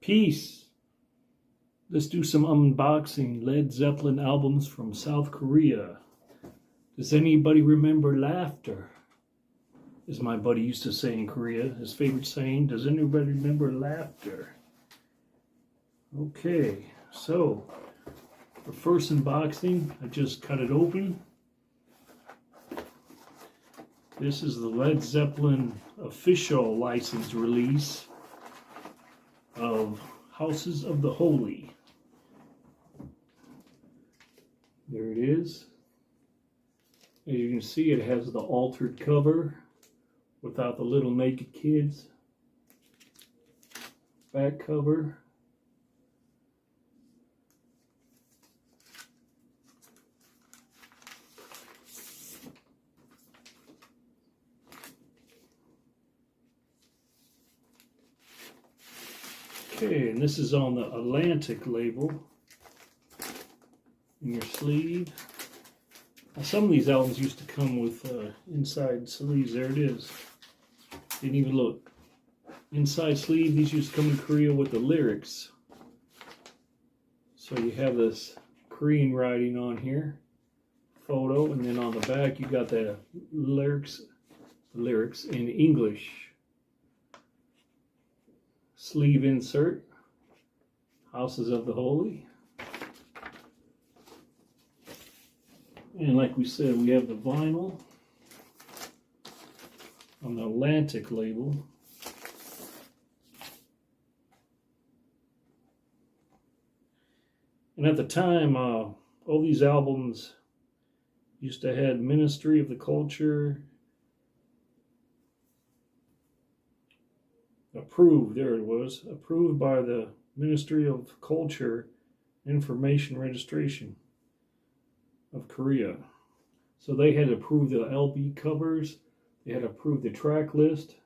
Peace. Let's do some unboxing Led Zeppelin albums from South Korea. Does anybody remember laughter? As my buddy used to say in Korea, his favorite saying, does anybody remember laughter? Okay, so for first unboxing, I just cut it open. This is the Led Zeppelin official license release of Houses of the Holy. There it is. As you can see, it has the altered cover without the little naked kids. Back cover. Okay, and this is on the Atlantic label in your sleeve. Now, some of these albums used to come with inside sleeves. There it is. Didn't even look. Inside sleeve, these used to come in Korea with the lyrics. So you have this Korean writing on here, photo, and then on the back you got the lyrics in English. Sleeve insert, Houses of the Holy. And like we said, we have the vinyl on the Atlantic label. And at the time, all these albums used to have Ministry of the Culture, approved, there it was, approved by the Ministry of Culture Information Registration of Korea. So they had to approve the LP covers, they had to approve the track list.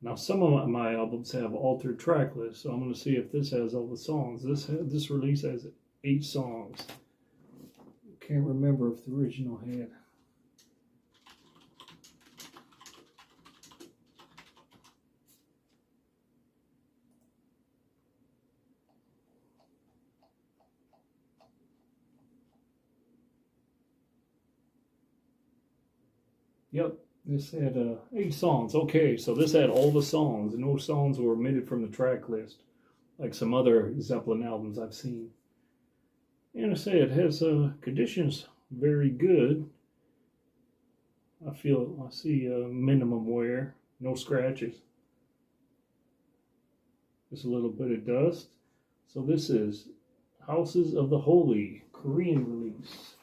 Now some of my albums have altered track lists, so I'm going to see if this has all the songs. This release has 8 songs. Can't remember if the original had. Yep, this had 8 songs. Okay, so this had all the songs, and those songs were omitted from the track list, like some other Zeppelin albums I've seen. And I say it has conditions very good. I see minimum wear, no scratches. Just a little bit of dust. So this is Houses of the Holy, Korean release.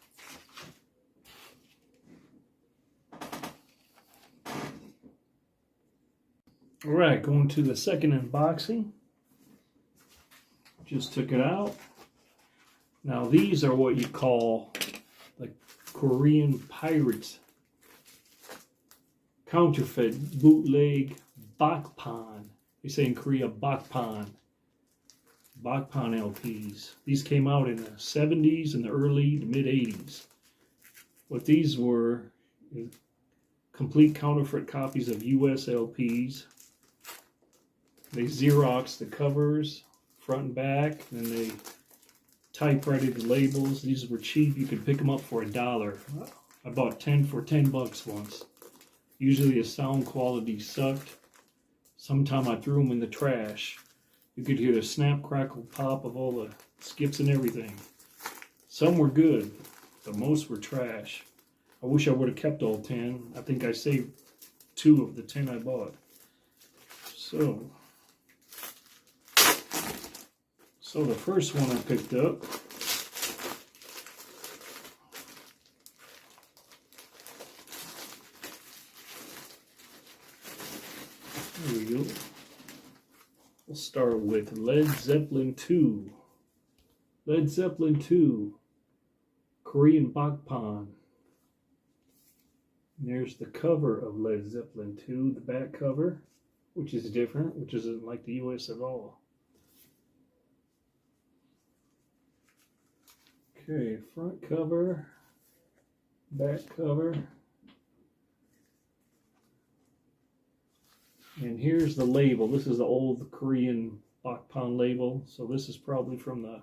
All right, going to the second unboxing. Just took it out. Now these are what you call the Korean pirates. Counterfeit, bootleg, bakpan. They say in Korea, bakpan. Bakpan LPs. These came out in the 70s and the early to mid 80s. What these were, complete counterfeit copies of US LPs. They Xeroxed the covers, front and back, and then they typewritten the labels. These were cheap. You could pick them up for $1. I bought 10 for $10 once. Usually the sound quality sucked. Sometime I threw them in the trash. You could hear the snap, crackle, pop of all the skips and everything. Some were good, but most were trash. I wish I would have kept all 10. I think I saved 2 of the 10 I bought. So the first one I picked up there we go. We'll start with Led Zeppelin 2. Led Zeppelin 2, Korean bakpan. There's the cover of Led Zeppelin 2, the back cover, which is different, which isn't like the US at all. Okay, front cover, back cover. And here's the label. This is the old Korean Bach Pan label. So this is probably from the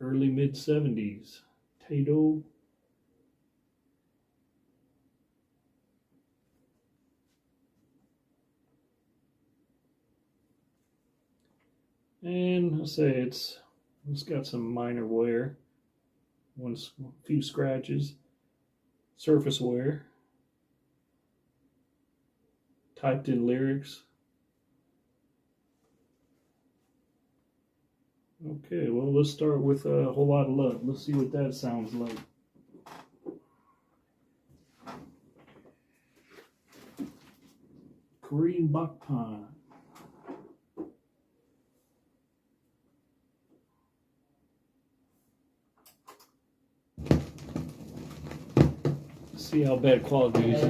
early mid-70s. Tato. And I'll say it's got some minor wear, a few scratches, surface wear, typed in lyrics. Okay, well, let's start with A Whole Lot of Love. Let's see what that sounds like. Korean Bach Pan. See how bad quality is.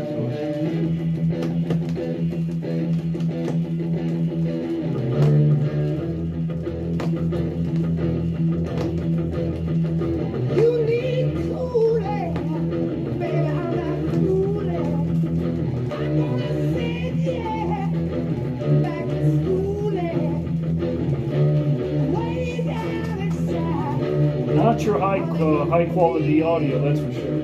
Not your high quality audio, that's for sure.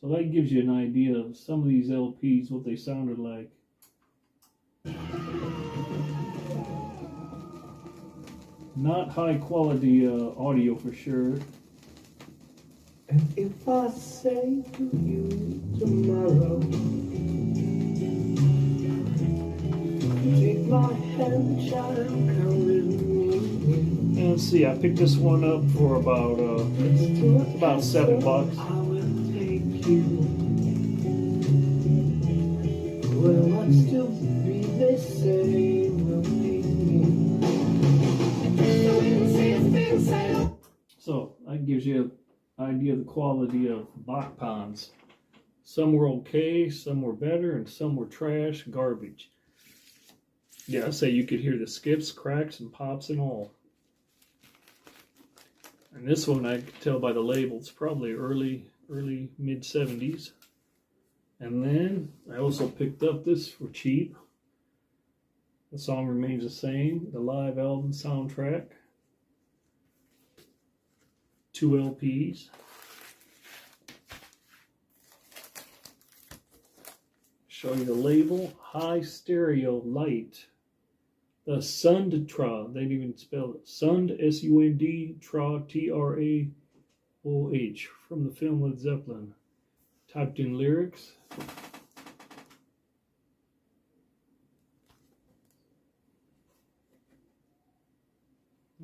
So that gives you an idea of some of these LPs, what they sounded like. Not high quality audio for sure. And if I say to you tomorrow, take my hand, child, come with me. And let's see, I picked this one up for about $7. I will take you. Will I still be the same? Will be. So that gives you an idea of the quality of Bach Pans. Some were okay, some were better, and some were trash, garbage. Yeah, I say you could hear the skips, cracks, and pops and all. And this one I could tell by the label, it's probably early mid-70s. And then I also picked up this for cheap. The song remains the same, the live album soundtrack. 2 LPs. Show you the label, High Stereo Light. The Sund Tra, they didn't even spell it. Sund, S-U-N-D, Tra, T-R-A-O-H, from the film Led Zeppelin. Typed in lyrics.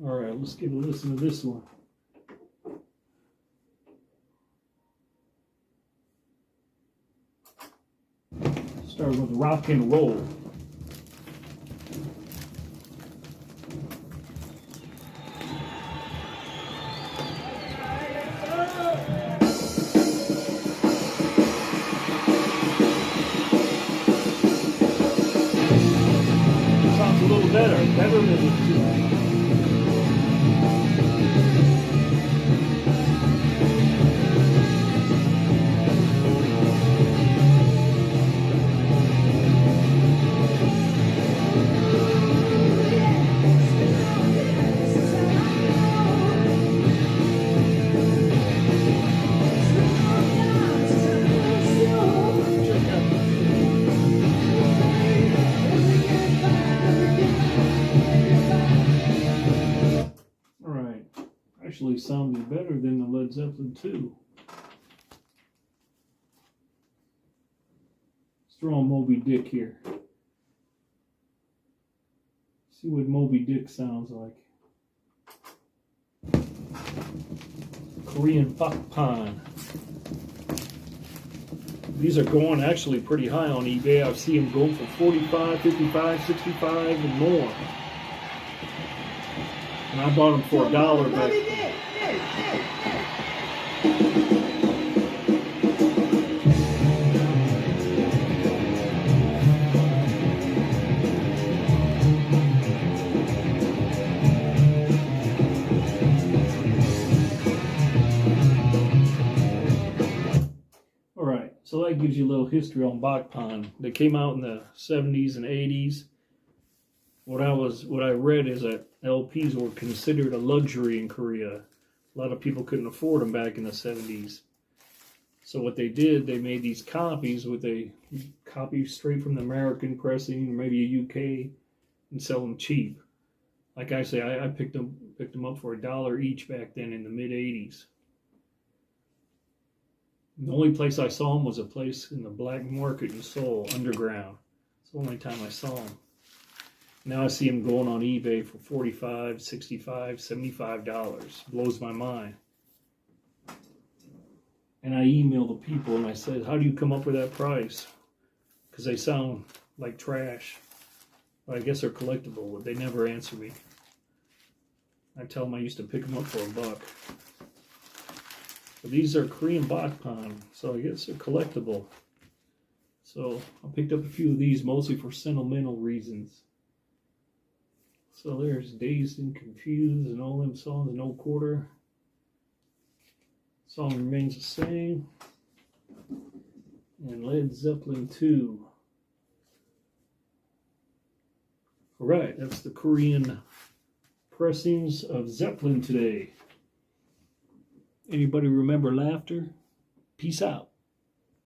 All right, let's give a listen to this one. Start with rock and roll. Sounds a little better than the two. Actually sounded better than the Led Zeppelin 2. Let's throw on Moby Dick here. See what Moby Dick sounds like. Korean Bach Pan. These are going actually pretty high on eBay. I've seen them go for 45, 55, 65, and more. And I bought them for $1 back. that gives you a little history on Bachpan. They came out in the 70s and 80s. What I read is that LPs were considered a luxury in Korea. A lot of people couldn't afford them back in the 70s. So what they did, they made these copies with a copy straight from the American pressing, or maybe a UK, and sell them cheap. Like I say, I picked them up for $1 each back then in the mid 80s. The only place I saw them was a place in the black market in Seoul, underground. It's the only time I saw them. Now I see them going on eBay for $45, $65, $75. Blows my mind. And I emailed the people and I said, how do you come up with that price? Because they sound like trash. But I guess they're collectible, but they never answer me. I tell them I used to pick them up for $1. But these are Korean Bachpan, so I guess they're collectible. So I picked up a few of these mostly for sentimental reasons. So there's Dazed and Confused and all them songs, No Quarter. Song remains the same. And Led Zeppelin 2. Alright, that's the Korean pressings of Zeppelin today. Anybody remember Laughter? Peace out.